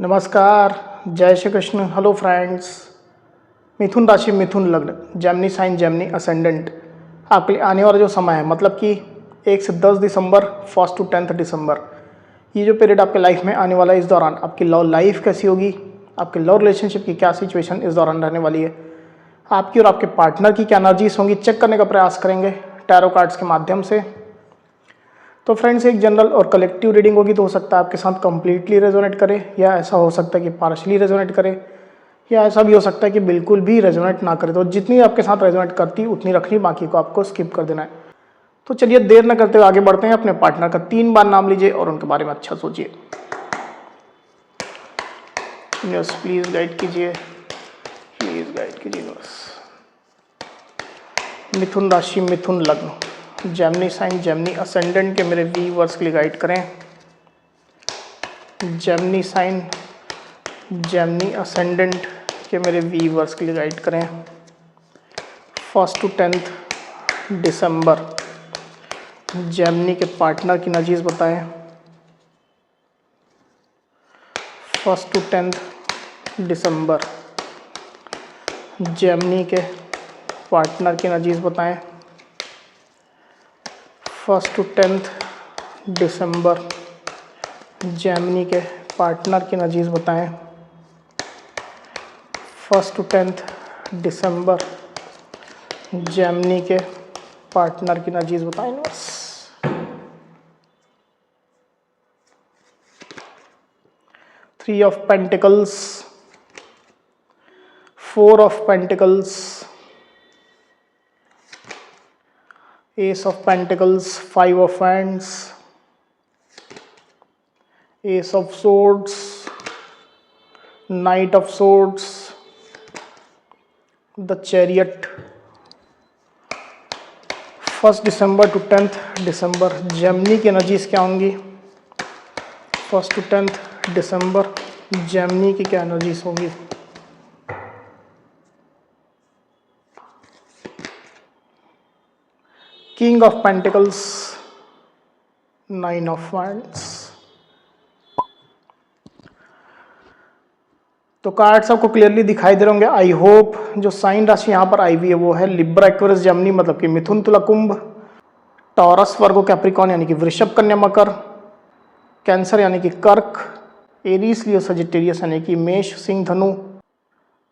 नमस्कार, जय Shri Krishna. Hello friends. मिथुन राशि, मिथुन लग्न, जेमिनी साइन, जेमिनी असेंडेंट, आपके लिए आने वाला जो समय है मतलब कि 1 से 10 दिसंबर, 1 टू 10 दिसंबर, ये जो पीरियड आपके लाइफ में आने वाला है, इस दौरान आपकी लव लाइफ कैसी होगी, आपके लव रिलेशनशिप की क्या सिचुएशन इस दौरान रहने वाली है, आपकी और आपके पार्टनर की क्या एनर्जीज होंगी, चेक करने का प्रयास करेंगे टैरो कार्ड्स के माध्यम से। तो फ्रेंड्स, एक जनरल और कलेक्टिव रीडिंग होगी, तो हो सकता है आपके साथ कंप्लीटली रेजोनेट करे, या ऐसा हो सकता है कि पार्शली रेजोनेट करे, या ऐसा भी हो सकता है कि बिल्कुल भी रेजोनेट ना करे। तो जितनी आपके साथ रेजोनेट करती उतनी रखनी, बाकी को आपको स्किप कर देना है। तो चलिए देर न करते हुए आगे बढ़ते हैं। अपने पार्टनर का 3 बार नाम लीजिए और उनके बारे में अच्छा सोचिए। यूनिवर्स प्लीज गाइड कीजिए, प्लीज गाइड कीजिए यूनिवर्स। मिथुन राशि, मिथुन लग्न, जेमिनी साइन, जेमिनी असेंडेंट के मेरे व्यूअर्स के लिए गाइड करें। जेमिनी साइन, जेमिनी असेंडेंट के मेरे व्यूअर्स के लिए गाइड करें। 1 टू 10 दिसंबर, जेमिनी के पार्टनर की एनर्जीज बताएं। 1 टू 10 दिसंबर, जेमिनी के पार्टनर की एनर्जीज बताएं। 1 टू 10 दिसंबर, जेमिनी के पार्टनर की एनर्जीज बताएं। 1 टू 10 दिसंबर, जेमिनी के पार्टनर की एनर्जीज बताएं। बस 3 of pentacles, 4 of pentacles, Ace of Pentacles, 5 of Wands, Ace of Swords, Knight of Swords, the Chariot। 1 दिसंबर टू 10 दिसंबर, जेमिनी की एनर्जीज क्या होंगी? 1 टू 10 दिसंबर, जेमिनी की क्या एनर्जीज होंगी? King of pentacles, 9 of wands. तो कार्ड्स आपको क्लियरली दिखाई दे रहे होंगे, आई होप। जो साइन राशि यहाँ पर आई हुई है वो है लिब्रा, एक्वेरियस, जेमिनी मतलब कि मिथुन, तुला, कुंभ, टॉरस, वर्गो, कैप्रिकॉर्न यानी कि वृषभ, कन्या, मकर, कैंसर यानी कि कर्क, एरीज, लियो, सजिटेरियस यानी कि मेष, सिंह, धनु।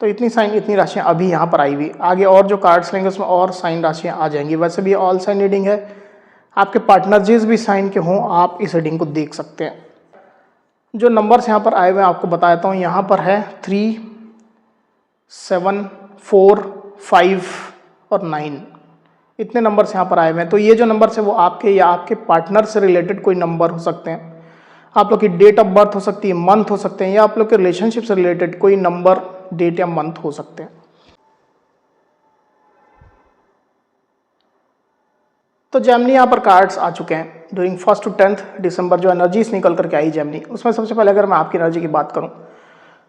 तो इतनी साइन, इतनी राशियां अभी यहाँ पर आई हुई। आगे और जो कार्ड्स लेंगे उसमें और साइन राशियां आ जाएंगी। वैसे भी ऑल साइन रीडिंग है, आपके पार्टनर जिस भी साइन के हों आप इस रीडिंग को देख सकते हैं। जो नंबर्स यहाँ पर आए हुए हैं आपको बता देता हूँ। यहाँ पर है 3, 7, 4, 5 और 9, इतने नंबर्स यहाँ पर आए हुए हैं। तो ये जो नंबर्स है वो आपके या आपके पार्टनर से रिलेटेड कोई नंबर हो सकते हैं। आप लोग की डेट ऑफ बर्थ हो सकती है, मंथ हो सकते हैं, या आप लोग के रिलेशनशिप से रिलेटेड कोई नंबर, डेट या मंथ हो सकते हैं। तो जेमिनी यहाँ पर कार्ड्स आ चुके हैं ड्यूरिंग 1 टू 10 दिसंबर। जो एनर्जीज निकल करके आई जेमिनी, उसमें सबसे पहले अगर मैं आपकी एनर्जी की बात करूं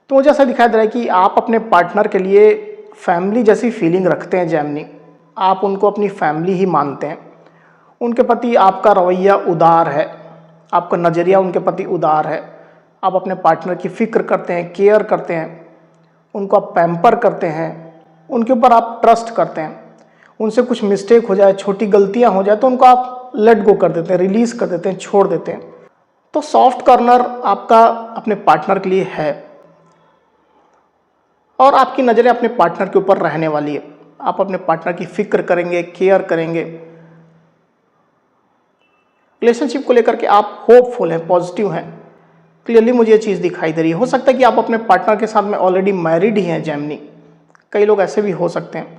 तो मुझे ऐसा दिखाई दे रहा है कि आप अपने पार्टनर के लिए फैमिली जैसी फीलिंग रखते हैं जेमिनी। आप उनको अपनी फैमिली ही मानते हैं। उनके प्रति आपका रवैया उदार है, आपका नज़रिया उनके प्रति उदार है। आप अपने पार्टनर की फिक्र करते हैं, केयर करते हैं, उनको आप पैम्पर करते हैं, उनके ऊपर आप ट्रस्ट करते हैं। उनसे कुछ मिस्टेक हो जाए, छोटी गलतियां हो जाए तो उनको आप लेट गो कर देते हैं, रिलीज कर देते हैं, छोड़ देते हैं। तो सॉफ्ट कॉर्नर आपका अपने पार्टनर के लिए है और आपकी नज़रें अपने पार्टनर के ऊपर रहने वाली है। आप अपने पार्टनर की फिक्र करेंगे, केयर करेंगे। रिलेशनशिप को लेकर के आप होपफुल हैं, पॉजिटिव हैं। क्लियरली मुझे ये चीज़ दिखाई दे रही है। हो सकता है कि आप अपने पार्टनर के साथ में ऑलरेडी मैरिड ही हैं जेमिनी, कई लोग ऐसे भी हो सकते हैं।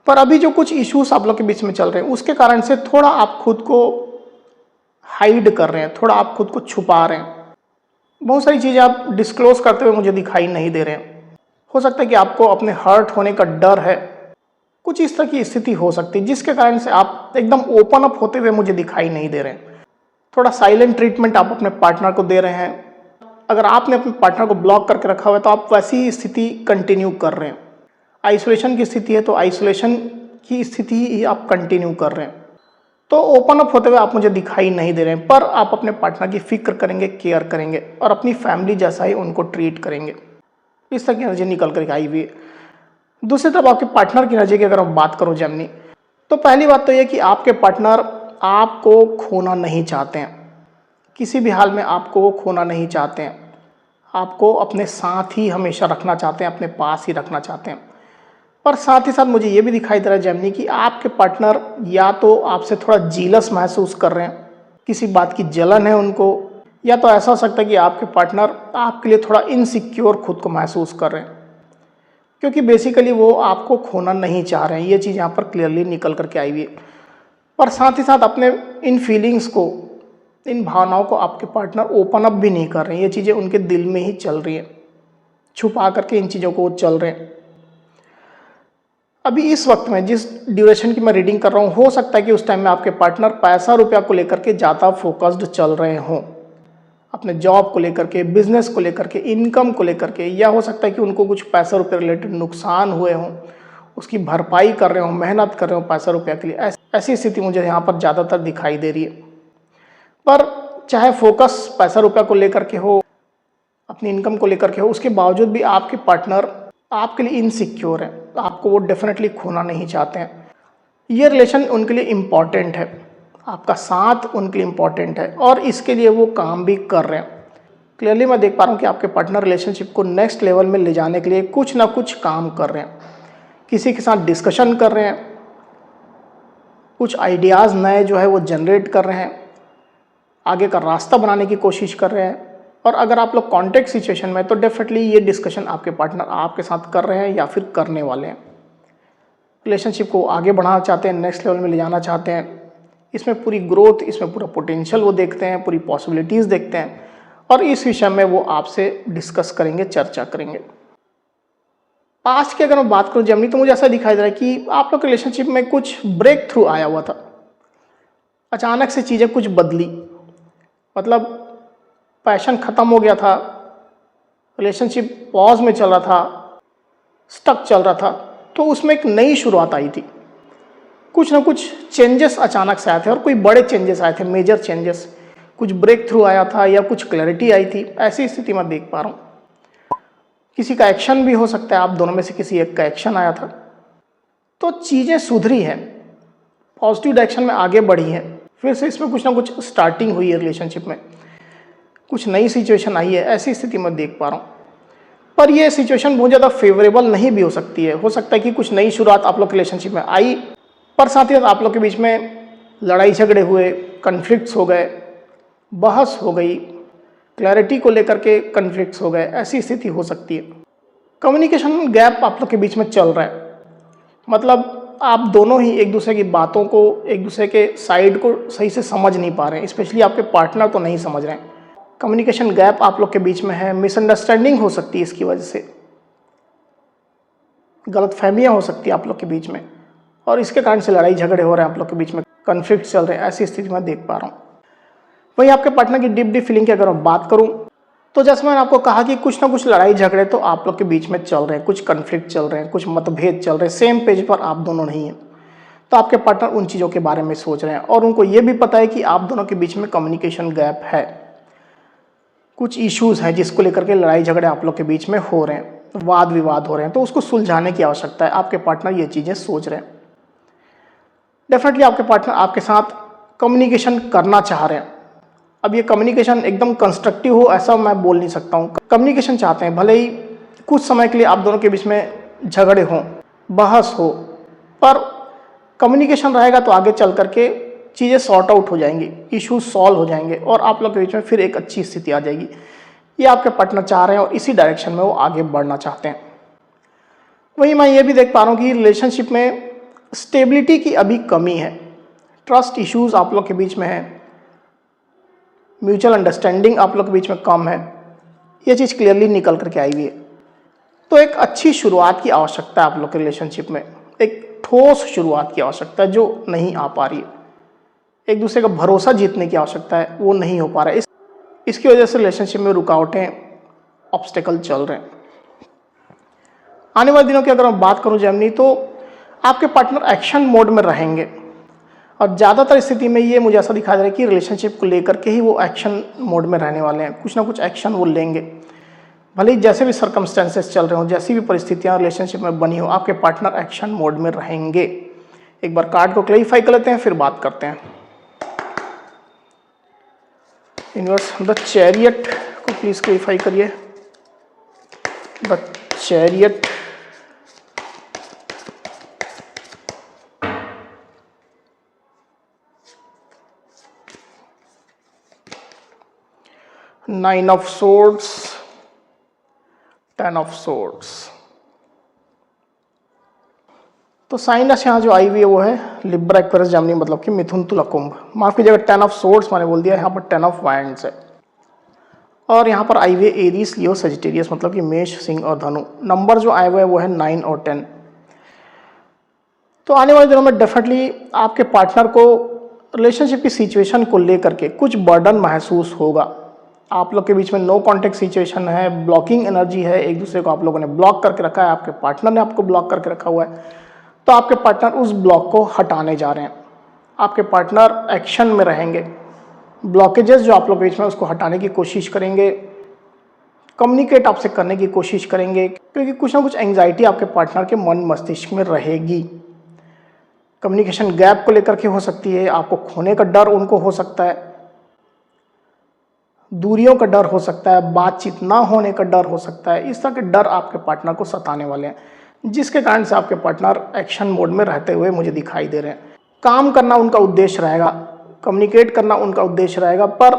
पर अभी जो कुछ इश्यूज आप लोग के बीच में चल रहे हैं उसके कारण से थोड़ा आप खुद को हाइड कर रहे हैं, थोड़ा आप खुद को छुपा रहे हैं। बहुत सारी चीज़ें आप डिस्क्लोज करते हुए मुझे दिखाई नहीं दे रहे हैं। हो सकता है कि आपको अपने हर्ट होने का डर है, कुछ इस तरह की स्थिति हो सकती है जिसके कारण से आप एकदम ओपन अप होते हुए मुझे दिखाई नहीं दे रहे हैं। थोड़ा साइलेंट ट्रीटमेंट आप अपने पार्टनर को दे रहे हैं। अगर आपने अपने पार्टनर को ब्लॉक करके रखा हुआ है तो आप वैसी स्थिति कंटिन्यू कर रहे हैं। आइसोलेशन की स्थिति है तो आइसोलेशन की स्थिति ही आप कंटिन्यू कर रहे हैं। तो ओपन अप होते हुए आप मुझे दिखाई नहीं दे रहे हैं, पर आप अपने पार्टनर की फिक्र करेंगे, केयर करेंगे और अपनी फैमिली जैसा ही उनको ट्रीट करेंगे। इस तरह की एनर्जी निकल करके आई हुई है। दूसरी तरफ आपके पार्टनर की एनर्जी की अगर हम बात करूं जेमिनी, तो पहली बात तो यह कि आपके पार्टनर आपको खोना नहीं चाहते हैं, किसी भी हाल में आपको वो खोना नहीं चाहते हैं, आपको अपने साथ ही हमेशा रखना चाहते हैं, अपने पास ही रखना चाहते हैं। पर साथ ही साथ मुझे ये भी दिखाई दे रहा है जेमिनी कि आपके पार्टनर या तो आपसे थोड़ा जीलस महसूस कर रहे हैं, किसी बात की जलन है उनको, या तो ऐसा हो सकता है कि आपके पार्टनर आपके लिए थोड़ा इनसिक्योर खुद को महसूस कर रहे हैं, क्योंकि बेसिकली वो आपको खोना नहीं चाह रहे हैं। ये चीज़ यहाँ पर क्लियरली निकल करके आई हुई है। पर साथ ही साथ अपने इन फीलिंग्स को, इन भावनाओं को आपके पार्टनर ओपन अप भी नहीं कर रहे हैं। ये चीज़ें उनके दिल में ही चल रही हैं, छुपा करके इन चीज़ों को वो चल रहे हैं। अभी इस वक्त में जिस ड्यूरेशन की मैं रीडिंग कर रहा हूँ, हो सकता है कि उस टाइम में आपके पार्टनर पैसा रुपया को लेकर के ज़्यादा फोकस्ड चल रहे हों, अपने जॉब को लेकर के, बिजनेस को लेकर के, इनकम को लेकर के, या हो सकता है कि उनको कुछ पैसा रुपये रिलेटेड नुकसान हुए हों, उसकी भरपाई कर रहे हों, मेहनत कर रहे हों पैसा रुपया के लिए। ऐसी स्थिति मुझे यहाँ पर ज़्यादातर दिखाई दे रही है। पर चाहे फोकस पैसा रुपया को लेकर के हो, अपनी इनकम को लेकर के हो, उसके बावजूद भी आपके पार्टनर आपके लिए इनसिक्योर है, आपको वो डेफिनेटली खोना नहीं चाहते हैं। ये रिलेशन उनके लिए इम्पॉर्टेंट है, आपका साथ उनके लिए इम्पॉर्टेंट है और इसके लिए वो काम भी कर रहे हैं। क्लियरली मैं देख पा रहा हूँ कि आपके पार्टनर रिलेशनशिप को नेक्स्ट लेवल में ले जाने के लिए कुछ ना कुछ काम कर रहे हैं, किसी के साथ डिस्कशन कर रहे हैं, कुछ आइडियाज़ नए जो है वो जनरेट कर रहे हैं, आगे का रास्ता बनाने की कोशिश कर रहे हैं। और अगर आप लोग कॉन्टेक्ट सिचुएशन में, तो डेफिनेटली ये डिस्कशन आपके पार्टनर आपके साथ कर रहे हैं या फिर करने वाले हैं। रिलेशनशिप को आगे बढ़ाना चाहते हैं, नेक्स्ट लेवल में ले जाना चाहते हैं। इसमें पूरी ग्रोथ, इसमें पूरा पोटेंशियल वो देखते हैं, पूरी पॉसिबिलिटीज़ देखते हैं और इस विषय में वो आपसे डिस्कस करेंगे, चर्चा करेंगे। पास्ट की अगर मैं बात करूँ जेमिनी, तो मुझे ऐसा दिखाई दे रहा है कि आप लोग रिलेशनशिप में कुछ ब्रेक थ्रू आया हुआ था, अचानक से चीज़ें कुछ बदली, मतलब पैशन ख़त्म हो गया था, रिलेशनशिप पॉज में चल रहा था, स्टक चल रहा था, तो उसमें एक नई शुरुआत आई थी। कुछ ना कुछ चेंजेस अचानक से आए थे और कोई बड़े चेंजेस आए थे, मेजर चेंजेस, कुछ ब्रेक थ्रू आया था या कुछ क्लैरिटी आई थी। ऐसी स्थिति मैं देख पा रहा हूँ। किसी का एक्शन भी हो सकता है, आप दोनों में से किसी एक का एक्शन आया था, तो चीज़ें सुधरी हैं, पॉजिटिव डायरेक्शन में आगे बढ़ी हैं। फिर से इसमें कुछ ना कुछ स्टार्टिंग हुई है, रिलेशनशिप में कुछ नई सिचुएशन आई है, ऐसी स्थिति मैं देख पा रहा हूँ। पर यह सिचुएशन बहुत ज़्यादा फेवरेबल नहीं भी हो सकती है। हो सकता है कि कुछ नई शुरुआत आप लोग रिलेशनशिप में आई, पर साथ ही साथ आप लोग के बीच में लड़ाई झगड़े हुए, कन्फ्लिक्ट्स हो गए, बहस हो गई, क्लैरिटी को लेकर के कन्फ्लिक्ट्स हो गए, ऐसी स्थिति हो सकती है। कम्युनिकेशन गैप आप लोग के बीच में चल रहा है, मतलब आप दोनों ही एक दूसरे की बातों को, एक दूसरे के साइड को सही से समझ नहीं पा रहे हैं, स्पेशली आपके पार्टनर तो नहीं समझ रहे हैं। कम्युनिकेशन गैप आप लोग के बीच में है, मिसअंडरस्टैंडिंग हो सकती है, इसकी वजह से गलतफहमियां हो सकती है आप लोग के बीच में और इसके कारण से लड़ाई झगड़े हो रहे हैं आप लोग के बीच में, कन्फ्लिक्ट चल रहे हैं, ऐसी स्थिति में देख पा रहा हूँ। वहीं आपके पार्टनर की डीप फीलिंग की अगर मैं बात करूँ, तो जैसे मैंने आपको कहा कि कुछ ना कुछ लड़ाई झगड़े तो आप लोग के बीच में चल रहे हैं, कुछ कन्फ्लिक्ट चल रहे हैं, कुछ मतभेद चल रहे हैं, सेम पेज पर आप दोनों नहीं हैं। तो आपके पार्टनर उन चीज़ों के बारे में सोच रहे हैं और उनको ये भी पता है कि आप दोनों के बीच में कम्युनिकेशन गैप है, कुछ इश्यूज़ हैं जिसको लेकर के लड़ाई झगड़े आप लोग के बीच में हो रहे हैं, वाद विवाद हो रहे हैं, तो उसको सुलझाने की आवश्यकता है। आपके पार्टनर ये चीज़ें सोच रहे हैं। डेफिनेटली आपके पार्टनर आपके साथ कम्युनिकेशन करना चाह रहे हैं। अब ये कम्युनिकेशन एकदम कंस्ट्रक्टिव हो ऐसा मैं बोल नहीं सकता हूँ। कम्युनिकेशन चाहते हैं, भले ही कुछ समय के लिए आप दोनों के बीच में झगड़े हों, बहस हो, पर कम्युनिकेशन रहेगा तो आगे चल करके चीज़ें सॉर्ट आउट हो जाएंगी, इश्यूज सॉल्व हो जाएंगे और आप लोग के बीच में फिर एक अच्छी स्थिति आ जाएगी। ये आपके पार्टनर चाह रहे हैं और इसी डायरेक्शन में वो आगे बढ़ना चाहते हैं। वहीं मैं ये भी देख पा रहा हूँ कि रिलेशनशिप में स्टेबिलिटी की अभी कमी है, ट्रस्ट इश्यूज आप लोग के बीच में है, म्यूचुअल अंडरस्टैंडिंग आप लोग के बीच में कम है। ये चीज़ क्लियरली निकल करके आई हुई है। तो एक अच्छी शुरुआत की आवश्यकता है आप लोग के रिलेशनशिप में, एक ठोस शुरुआत की आवश्यकता है जो नहीं आ पा रही है। एक दूसरे का भरोसा जीतने की आवश्यकता है, वो नहीं हो पा रहा है। इसकी वजह से रिलेशनशिप में रुकावटें, ऑब्स्टेकल चल रहे हैं। आने वाले दिनों की अगर मैं बात करूं जेमिनी, तो आपके पार्टनर एक्शन मोड में रहेंगे और ज़्यादातर स्थिति में ये मुझे ऐसा दिखा दे रहा है कि रिलेशनशिप को लेकर के ही वो एक्शन मोड में रहने वाले हैं, कुछ ना कुछ एक्शन वो लेंगे। भले ही जैसे भी सर्कमस्टेंसेस चल रहे हो, जैसी भी परिस्थितियाँ रिलेशनशिप में बनी हो, आपके पार्टनर एक्शन मोड में रहेंगे। एक बार कार्ड को क्लैरिफाई कर लेते हैं, फिर बात करते हैं। यूनिवर्स, द चैरियट को प्लीज क्लैरिफाई करिए। The chariot, nine of swords, 10 of swords. तो साइन राशि यहाँ जो आई हुई है वो है लिब्रा एक्वेरियस जेमिनी, मतलब कि मिथुन तुला कुंभ। माफ कीजिएगा, 10 ऑफ सोर्ड्स मैंने बोल दिया, यहाँ पर 10 ऑफ वाइंड्स है। और यहाँ पर आई हुई है एरीज, लियो, सजिटेरियस, मतलब कि मेष, सिंह और धनु। नंबर जो आए हुए हैं वो है 9 और 10। तो आने वाले दिनों में डेफिनेटली आपके पार्टनर को रिलेशनशिप की सिचुएशन को लेकर के कुछ बर्डन महसूस होगा। आप लोग के बीच में नो कॉन्टेक्ट सिचुएशन है, ब्लॉकिंग एनर्जी है, एक दूसरे को आप लोगों ने ब्लॉक करके रखा है, आपके पार्टनर ने आपको ब्लॉक करके रखा हुआ है। तो आपके पार्टनर उस ब्लॉक को हटाने जा रहे हैं, आपके पार्टनर एक्शन में रहेंगे। ब्लॉकेजेस जो आप लोग के बीच में उसको हटाने की कोशिश करेंगे, कम्युनिकेट आपसे करने की कोशिश करेंगे, क्योंकि कुछ ना कुछ एंग्जाइटी आपके पार्टनर के मन मस्तिष्क में रहेगी। कम्युनिकेशन गैप को लेकर के हो सकती है, आपको खोने का डर उनको हो सकता है, दूरियों का डर हो सकता है, बातचीत ना होने का डर हो सकता है। इस तरह के डर आपके पार्टनर को सताने वाले हैं, जिसके कारण से आपके पार्टनर एक्शन मोड में रहते हुए मुझे दिखाई दे रहे हैं। काम करना उनका उद्देश्य रहेगा, कम्युनिकेट करना उनका उद्देश्य रहेगा, पर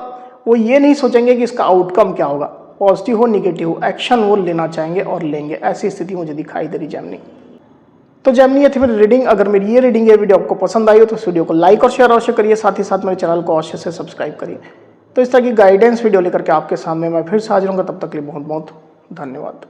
वो ये नहीं सोचेंगे कि इसका आउटकम क्या होगा, पॉजिटिव हो निगेटिव हो, एक्शन वो लेना चाहेंगे और लेंगे। ऐसी स्थिति मुझे दिखाई दे रही जेमिनी। तो जेमिनी, ये थी मेरी रीडिंग। अगर मेरी ये रीडिंग, ये वीडियो आपको पसंद आई हो तो इस वीडियो को लाइक और शेयर अवश्य करिए, साथ ही साथ मेरे चैनल को अवश्य से सब्सक्राइब करिए। तो इस तरह की गाइडेंस वीडियो लेकर के आपके सामने मैं फिर से हाजिर होऊंगा। तब तक के लिए बहुत बहुत धन्यवाद।